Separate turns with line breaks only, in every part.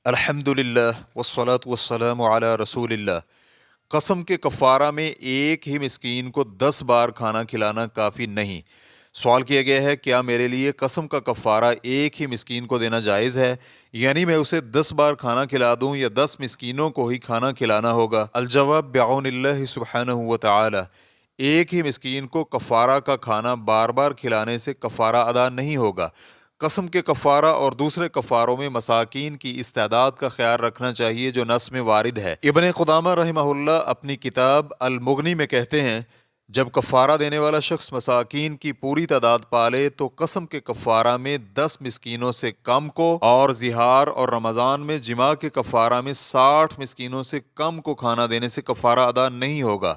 الحمدللہ والصلاة والسلام علی رسول اللہ۔ قسم کے کفارہ میں ایک ہی مسکین کو 10 بار کھانا کھلانا کافی نہیں۔ سوال کیا گیا ہے کیا میرے لیے قسم کا کفارہ ایک ہی مسکین کو دینا جائز ہے، یعنی میں اسے 10 بار کھانا کھلا دوں یا 10 مسکینوں کو ہی کھانا کھلانا ہوگا؟ الجواب بعون اللہ سبحانہ وتعالی، ایک ہی مسکین کو کفارہ کا کھانا بار بار کھلانے سے کفارہ ادا نہیں ہوگا۔ قسم کے کفارہ اور دوسرے کفاروں میں مساکین کی استعداد کا خیال رکھنا چاہیے جو نص میں وارد ہے۔ ابن قدامہ رحمہ اللہ اپنی کتاب المغنی میں کہتے ہیں جب کفارہ دینے والا شخص مساکین کی پوری تعداد پالے تو قسم کے کفارہ میں 10 مسکینوں سے کم کو، اور ظہار اور رمضان میں جماع کے کفارہ میں 60 مسکینوں سے کم کو کھانا دینے سے کفارہ ادا نہیں ہوگا۔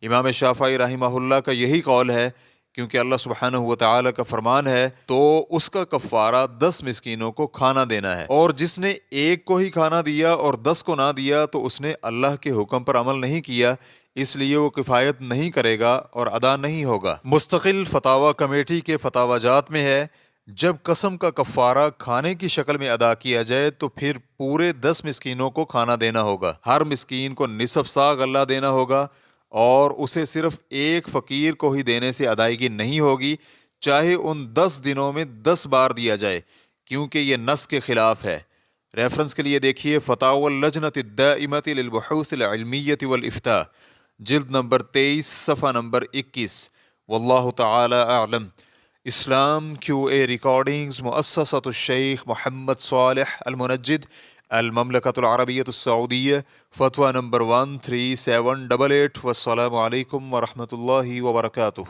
امام شافعی رحمہ اللہ کا یہی قول ہے، کیونکہ اللہ سبحانہ وتعالی کا فرمان ہے تو اس کا کفارہ 10 مسکینوں کو کھانا دینا ہے، اور جس نے ایک کو ہی کھانا دیا اور 10 کو نہ دیا تو اس نے اللہ کے حکم پر عمل نہیں کیا، اس لیے وہ کفایت نہیں کرے گا اور ادا نہیں ہوگا۔ مستقل فتاوی کمیٹی کے فتاوی جات میں ہے جب قسم کا کفارہ کھانے کی شکل میں ادا کیا جائے تو پھر پورے 10 مسکینوں کو کھانا دینا ہوگا، ہر مسکین کو نصف سا غلہ دینا ہوگا، اور اسے صرف ایک فقیر کو ہی دینے سے ادائیگی نہیں ہوگی، چاہے ان 10 دنوں میں 10 بار دیا جائے، کیونکہ یہ نص کے خلاف ہے۔ ریفرنس کے لیے دیکھیے فتاوی اللجنۃ الدائمۃ للبحوث العلمیۃ والافتاء، جلد نمبر 23 صفحہ نمبر 21۔ واللہ تعالی اعلم۔ اسلام کیو اے ریکارڈنگز، مؤسسۃ الشیخ محمد صالح المنجد، المملکۃ العربیۃ السعودیہ، فتویٰ نمبر 13788۔ والسلام علیکم ورحمۃ اللہ وبرکاتہ۔